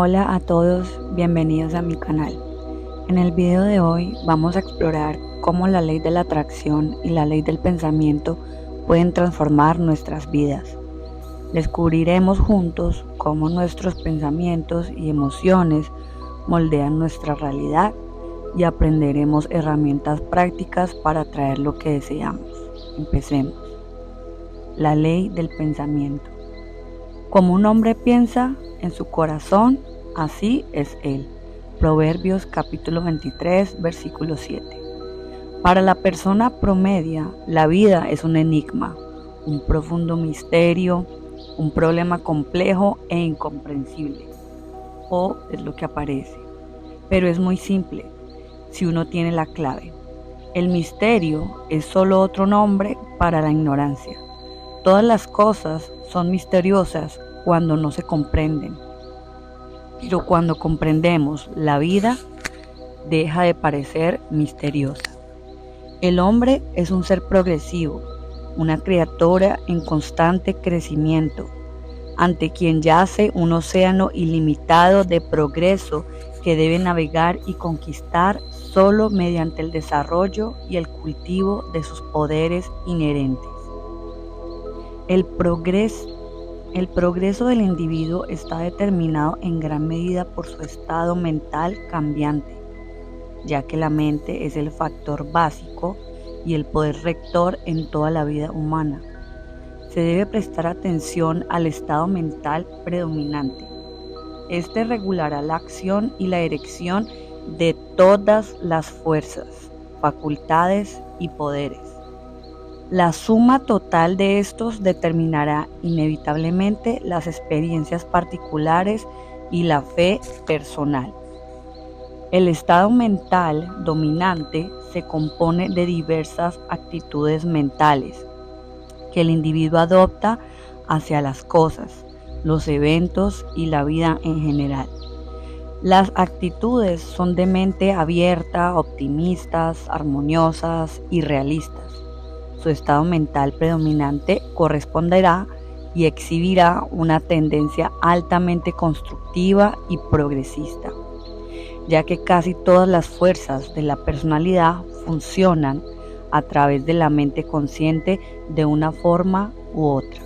Hola a todos, bienvenidos a mi canal. En el video de hoy vamos a explorar cómo la ley de la atracción y la ley del pensamiento pueden transformar nuestras vidas. Descubriremos juntos cómo nuestros pensamientos y emociones moldean nuestra realidad y aprenderemos herramientas prácticas para atraer lo que deseamos. Empecemos. La ley del pensamiento. Como un hombre piensa en su corazón, así es él. Proverbios capítulo 23, versículo 7. Para la persona promedia, la vida es un enigma, un profundo misterio, un problema complejo e incomprensible. O es lo que aparece. Pero es muy simple, si uno tiene la clave. El misterio es solo otro nombre para la ignorancia. Todas las cosas son misteriosas cuando no se comprenden, pero cuando comprendemos la vida, deja de parecer misteriosa. El hombre es un ser progresivo, una criatura en constante crecimiento, ante quien yace un océano ilimitado de progreso que debe navegar y conquistar solo mediante el desarrollo y el cultivo de sus poderes inherentes. El progreso del individuo está determinado en gran medida por su estado mental cambiante, ya que la mente es el factor básico y el poder rector en toda la vida humana. Se debe prestar atención al estado mental predominante. Este regulará la acción y la dirección de todas las fuerzas, facultades y poderes. La suma total de estos determinará inevitablemente las experiencias particulares y la fe personal. El estado mental dominante se compone de diversas actitudes mentales que el individuo adopta hacia las cosas, los eventos y la vida en general. Las actitudes son de mente abierta, optimistas, armoniosas y realistas. Su estado mental predominante corresponderá y exhibirá una tendencia altamente constructiva y progresista, ya que casi todas las fuerzas de la personalidad funcionan a través de la mente consciente de una forma u otra.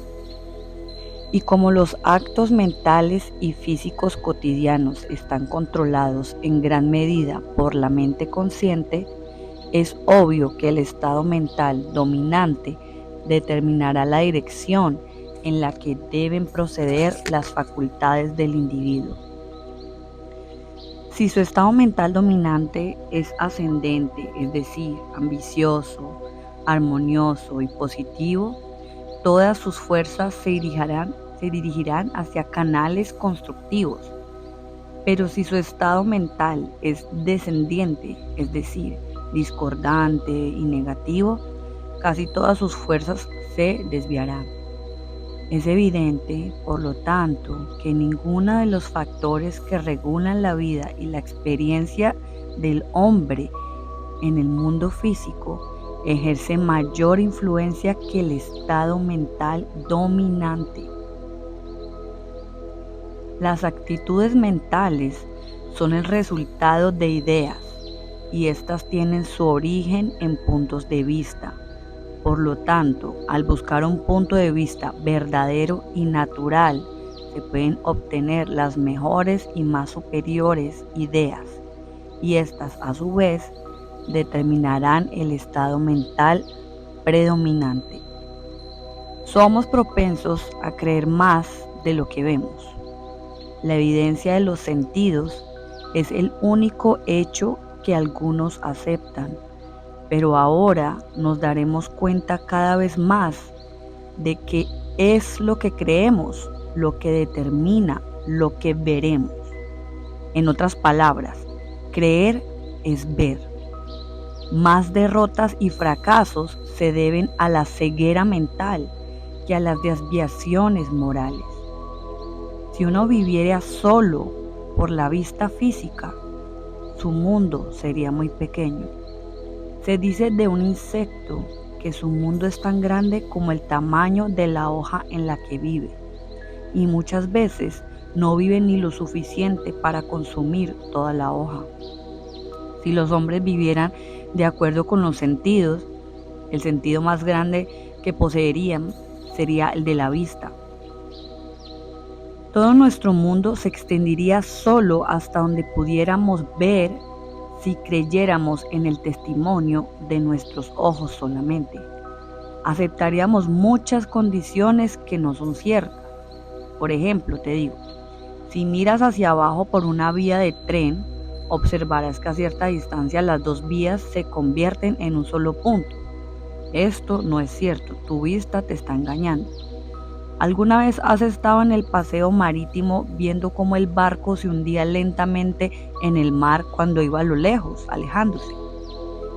Y como los actos mentales y físicos cotidianos están controlados en gran medida por la mente consciente, es obvio que el estado mental dominante determinará la dirección en la que deben proceder las facultades del individuo. Si su estado mental dominante es ascendente, es decir, ambicioso, armonioso y positivo, todas sus fuerzas se dirigirán hacia canales constructivos. Pero si su estado mental es descendiente, es decir, discordante y negativo, casi todas sus fuerzas se desviarán. Es evidente, por lo tanto, que ninguno de los factores que regulan la vida y la experiencia del hombre en el mundo físico ejerce mayor influencia que el estado mental dominante. Las actitudes mentales son el resultado de ideas y éstas tienen su origen en puntos de vista. Por lo tanto, al buscar un punto de vista verdadero y natural, se pueden obtener las mejores y más superiores ideas, y éstas a su vez determinarán el estado mental predominante. Somos propensos a creer más de lo que vemos. La evidencia de los sentidos es el único hecho que algunos aceptan, pero ahora nos daremos cuenta cada vez más de que es lo que creemos, lo que determina lo que veremos. En otras palabras, creer es ver. Más derrotas y fracasos se deben a la ceguera mental que a las desviaciones morales. Si uno viviera solo por la vista física, su mundo sería muy pequeño. Se dice de un insecto que su mundo es tan grande como el tamaño de la hoja en la que vive, y muchas veces no vive ni lo suficiente para consumir toda la hoja. Si los hombres vivieran de acuerdo con los sentidos, el sentido más grande que poseerían sería el de la vista. Todo nuestro mundo se extendería solo hasta donde pudiéramos ver si creyéramos en el testimonio de nuestros ojos solamente. Aceptaríamos muchas condiciones que no son ciertas. Por ejemplo, te digo, si miras hacia abajo por una vía de tren, observarás que a cierta distancia las dos vías se convierten en un solo punto. Esto no es cierto, tu vista te está engañando. ¿Alguna vez has estado en el paseo marítimo viendo cómo el barco se hundía lentamente en el mar cuando iba a lo lejos, alejándose?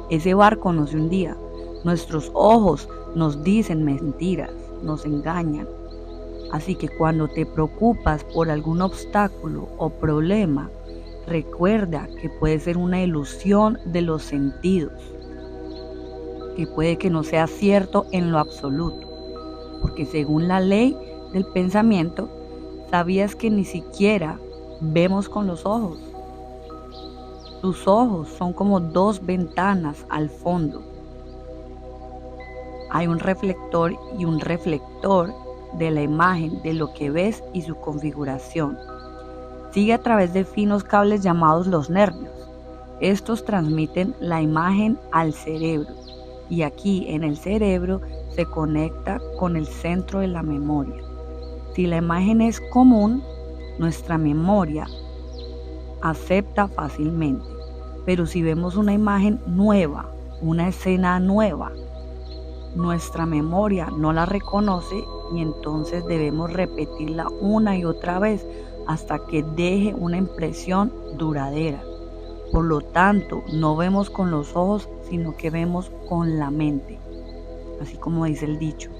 Ese barco no se hundía. Nuestros ojos nos dicen mentiras, nos engañan. Así que cuando te preocupas por algún obstáculo o problema, recuerda que puede ser una ilusión de los sentidos, que puede que no sea cierto en lo absoluto. Porque según la ley del pensamiento, ¿sabías que ni siquiera vemos con los ojos? Tus ojos son como dos ventanas al fondo. Hay un reflector y un reflector de la imagen de lo que ves y su configuración. Sigue a través de finos cables llamados los nervios. Estos transmiten la imagen al cerebro y aquí en el cerebro se conecta con el centro de la memoria. Si la imagen es común, nuestra memoria acepta fácilmente. Pero si vemos una imagen nueva, una escena nueva, nuestra memoria no la reconoce y entonces debemos repetirla una y otra vez hasta que deje una impresión duradera. Por lo tanto, no vemos con los ojos, sino que vemos con la mente. Así como dice el dicho,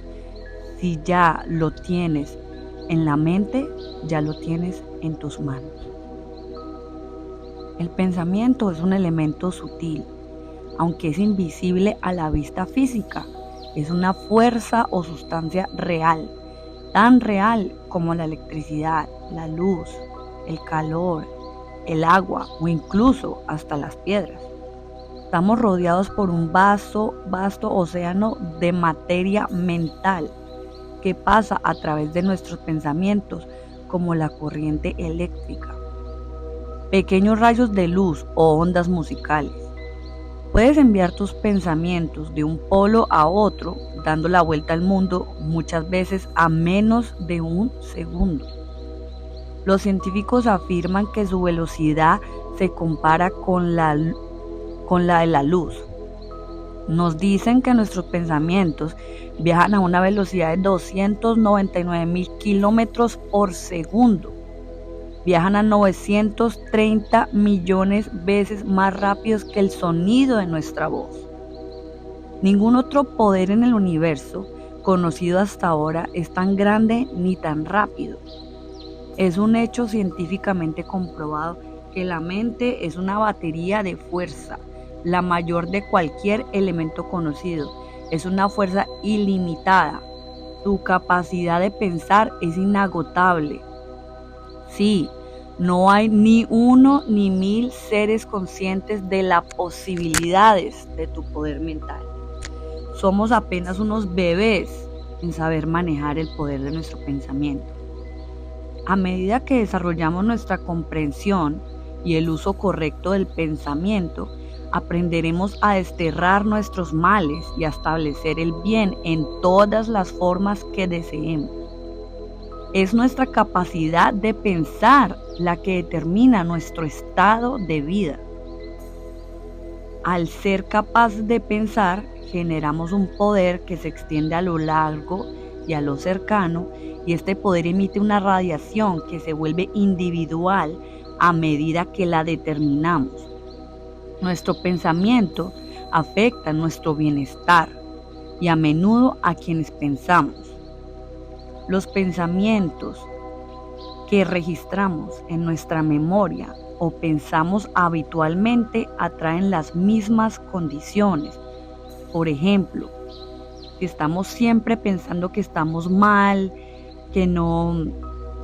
si ya lo tienes en la mente, ya lo tienes en tus manos. El pensamiento es un elemento sutil, aunque es invisible a la vista física. Es una fuerza o sustancia real, tan real como la electricidad, la luz, el calor, el agua o incluso hasta las piedras. Estamos rodeados por un vasto océano de materia mental que pasa a través de nuestros pensamientos como la corriente eléctrica. Pequeños rayos de luz o ondas musicales. Puedes enviar tus pensamientos de un polo a otro, dando la vuelta al mundo muchas veces a menos de un segundo. Los científicos afirman que su velocidad se compara con la de la luz. Nos dicen que nuestros pensamientos viajan a una velocidad de 299.000 kilómetros por segundo. Viajan a 930 millones veces más rápidos que el sonido de nuestra voz. Ningún otro poder en el universo conocido hasta ahora es tan grande ni tan rápido. Es un hecho científicamente comprobado que la mente es una batería de fuerza, la mayor de cualquier elemento conocido. Es una fuerza ilimitada. Su capacidad de pensar es inagotable. Sí, no hay ni uno ni mil seres conscientes de las posibilidades de tu poder mental. Somos apenas unos bebés en saber manejar el poder de nuestro pensamiento. A medida que desarrollamos nuestra comprensión y el uso correcto del pensamiento, aprenderemos a desterrar nuestros males y a establecer el bien en todas las formas que deseemos. Es nuestra capacidad de pensar la que determina nuestro estado de vida. Al ser capaz de pensar, generamos un poder que se extiende a lo largo y a lo cercano, y este poder emite una radiación que se vuelve individual a medida que la determinamos. Nuestro pensamiento afecta nuestro bienestar y a menudo a quienes pensamos. Los pensamientos que registramos en nuestra memoria o pensamos habitualmente atraen las mismas condiciones. Por ejemplo, si estamos siempre pensando que estamos mal, que no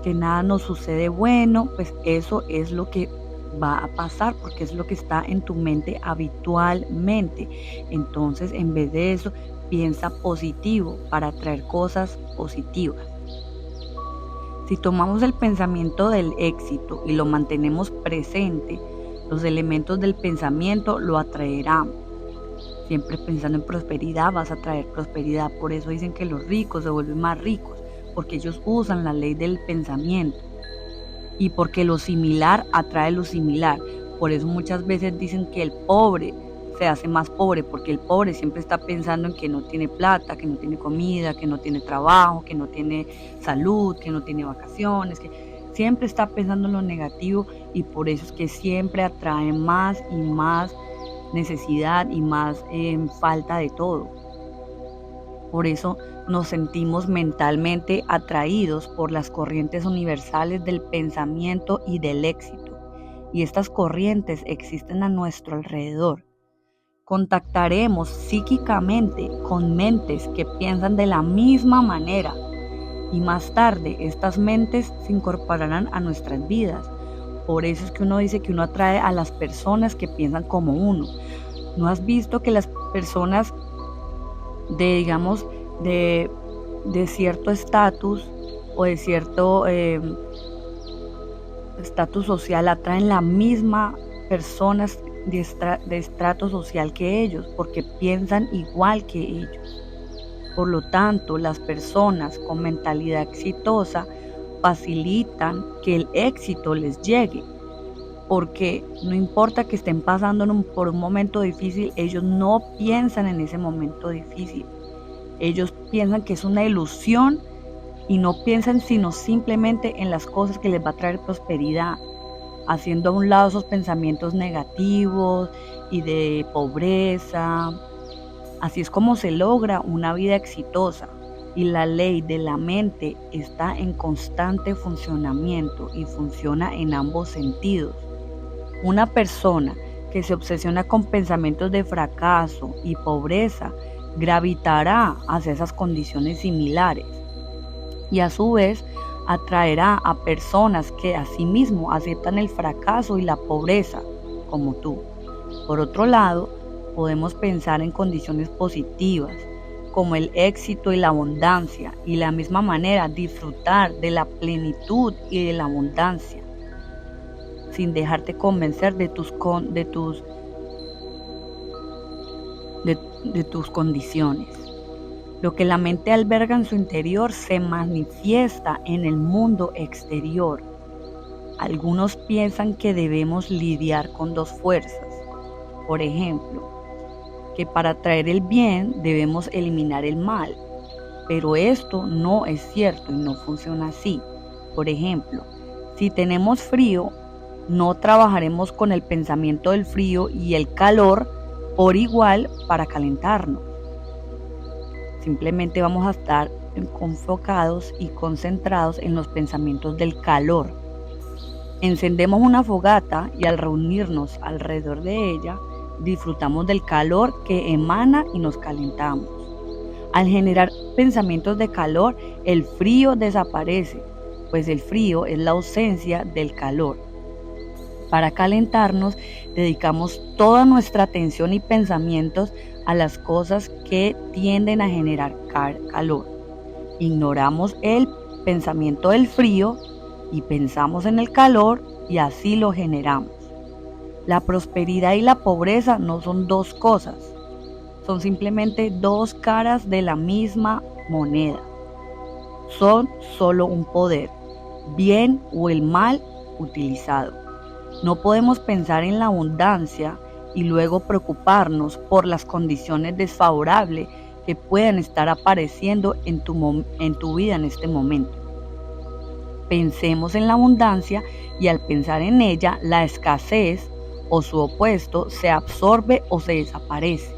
que nada nos sucede bueno, pues eso es lo que va a pasar porque es lo que está en tu mente habitualmente. Entonces, en vez de eso, piensa positivo para atraer cosas positivas. Si tomamos el pensamiento del éxito y lo mantenemos presente, los elementos del pensamiento lo atraerán. Siempre pensando en prosperidad vas a traer prosperidad. Por eso dicen que los ricos se vuelven más ricos, porque ellos usan la ley del pensamiento. Y porque lo similar atrae lo similar. Por eso muchas veces dicen que el pobre se hace más pobre, porque el pobre siempre está pensando en que no tiene plata, que no tiene comida, que no tiene trabajo, que no tiene salud, que no tiene vacaciones, que siempre está pensando en lo negativo, y por eso es que siempre atrae más y más necesidad y más falta de todo. Por eso nos sentimos mentalmente atraídos por las corrientes universales del pensamiento y del éxito. Y estas corrientes existen a nuestro alrededor. Contactaremos psíquicamente con mentes que piensan de la misma manera. Y más tarde estas mentes se incorporarán a nuestras vidas. Por eso es que uno dice que uno atrae a las personas que piensan como uno. ¿No has visto que las personas digamos, de cierto estatus o de cierto estatus social atraen la misma personas de estrato social que ellos, porque piensan igual que ellos? Por lo tanto, las personas con mentalidad exitosa facilitan que el éxito les llegue, porque no importa que estén pasando por un momento difícil, ellos no piensan en ese momento difícil. Ellos piensan que es una ilusión y no piensan sino simplemente en las cosas que les va a traer prosperidad, haciendo a un lado esos pensamientos negativos y de pobreza. Así es como se logra una vida exitosa, y la ley de la mente está en constante funcionamiento y funciona en ambos sentidos. Una persona que se obsesiona con pensamientos de fracaso y pobreza gravitará hacia esas condiciones similares, y a su vez atraerá a personas que asimismo aceptan el fracaso y la pobreza como tú. Por otro lado, podemos pensar en condiciones positivas como el éxito y la abundancia, y de la misma manera disfrutar de la plenitud y de la abundancia, sin dejarte convencer de tus condiciones. Lo que la mente alberga en su interior se manifiesta en el mundo exterior. Algunos piensan que debemos lidiar con dos fuerzas. Por ejemplo, que para atraer el bien debemos eliminar el mal. Pero esto no es cierto y no funciona así. Por ejemplo, si tenemos frío, no trabajaremos con el pensamiento del frío y el calor por igual para calentarnos. Simplemente vamos a estar enfocados y concentrados en los pensamientos del calor. Encendemos una fogata y al reunirnos alrededor de ella, disfrutamos del calor que emana y nos calentamos. Al generar pensamientos de calor, el frío desaparece, pues el frío es la ausencia del calor. Para calentarnos, dedicamos toda nuestra atención y pensamientos a las cosas que tienden a generar calor. Ignoramos el pensamiento del frío y pensamos en el calor, y así lo generamos. La prosperidad y la pobreza no son dos cosas, son simplemente dos caras de la misma moneda. Son solo un poder, bien o el mal utilizado. No podemos pensar en la abundancia y luego preocuparnos por las condiciones desfavorables que puedan estar apareciendo en tu vida en este momento. Pensemos en la abundancia, y al pensar en ella, la escasez o su opuesto se absorbe o se desaparece.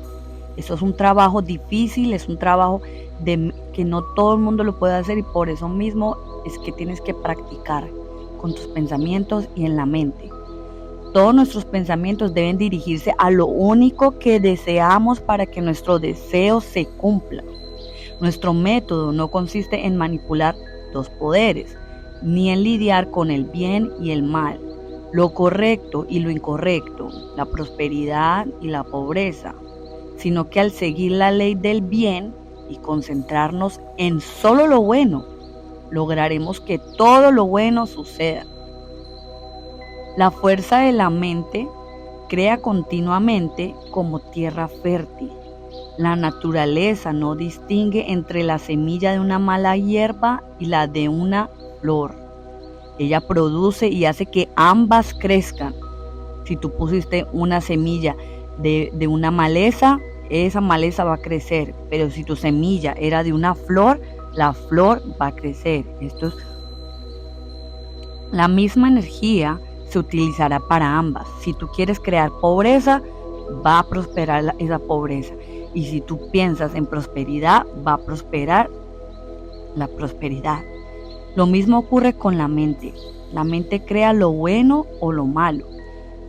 Eso es un trabajo difícil, es un trabajo que no todo el mundo lo puede hacer, y por eso mismo es que tienes que practicar con tus pensamientos y en la mente. Todos nuestros pensamientos deben dirigirse a lo único que deseamos para que nuestro deseo se cumpla. Nuestro método no consiste en manipular dos poderes, ni en lidiar con el bien y el mal, lo correcto y lo incorrecto, la prosperidad y la pobreza, sino que al seguir la ley del bien y concentrarnos en solo lo bueno, lograremos que todo lo bueno suceda. La fuerza de la mente crea continuamente como tierra fértil. La naturaleza no distingue entre la semilla de una mala hierba y la de una flor. Ella produce y hace que ambas crezcan. Si tú pusiste una semilla de una maleza, esa maleza va a crecer. Pero si tu semilla era de una flor, la flor va a crecer. Esto es la misma energía. Se utilizará para ambas. Si tú quieres crear pobreza, va a prosperar esa pobreza. Y si tú piensas en prosperidad, va a prosperar la prosperidad. Lo mismo ocurre con la mente. La mente crea lo bueno o lo malo.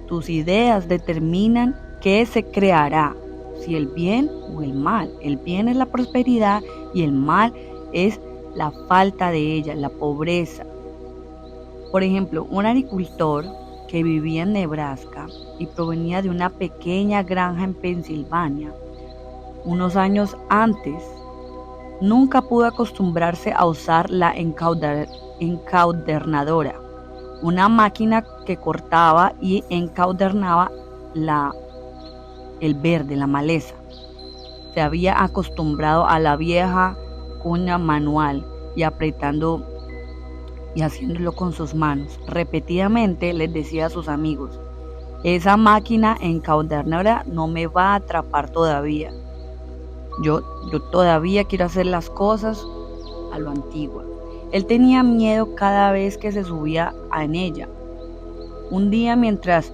Tus ideas determinan qué se creará, si el bien o el mal. El bien es la prosperidad y el mal es la falta de ella, la pobreza. Por ejemplo, un agricultor que vivía en Nebraska y provenía de una pequeña granja en Pensilvania, unos años antes, nunca pudo acostumbrarse a usar la encaudernadora, una máquina que cortaba y encaudernaba el verde, la maleza. Se había acostumbrado a la vieja cuña manual y apretando y haciéndolo con sus manos. Repetidamente les decía a sus amigos: esa máquina encaudernadora no me va a atrapar todavía. Yo todavía quiero hacer las cosas a lo antiguo. Él tenía miedo cada vez que se subía en ella. Un día, mientras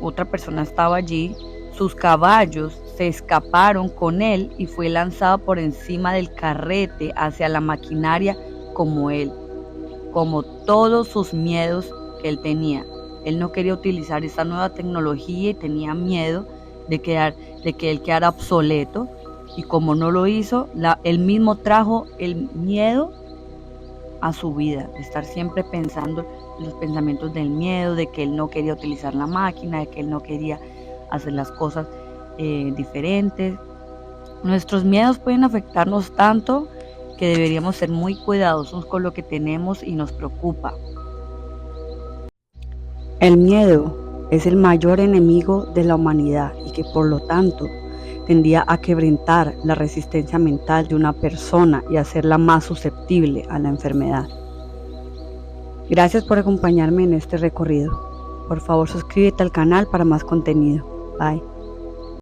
otra persona estaba allí, sus caballos se escaparon con él y fue lanzado por encima del carrete hacia la maquinaria como todos sus miedos que él tenía. Él no quería utilizar esta nueva tecnología y tenía miedo de que él quedara obsoleto, y como no lo hizo, él mismo trajo el miedo a su vida, de estar siempre pensando en los pensamientos del miedo, de que él no quería utilizar la máquina, de que él no quería hacer las cosas diferentes. Nuestros miedos pueden afectarnos tanto que deberíamos ser muy cuidadosos con lo que tenemos y nos preocupa. El miedo es el mayor enemigo de la humanidad y que por lo tanto tendría a quebrantar la resistencia mental de una persona y hacerla más susceptible a la enfermedad. Gracias por acompañarme en este recorrido. Por favor, suscríbete al canal para más contenido. Bye.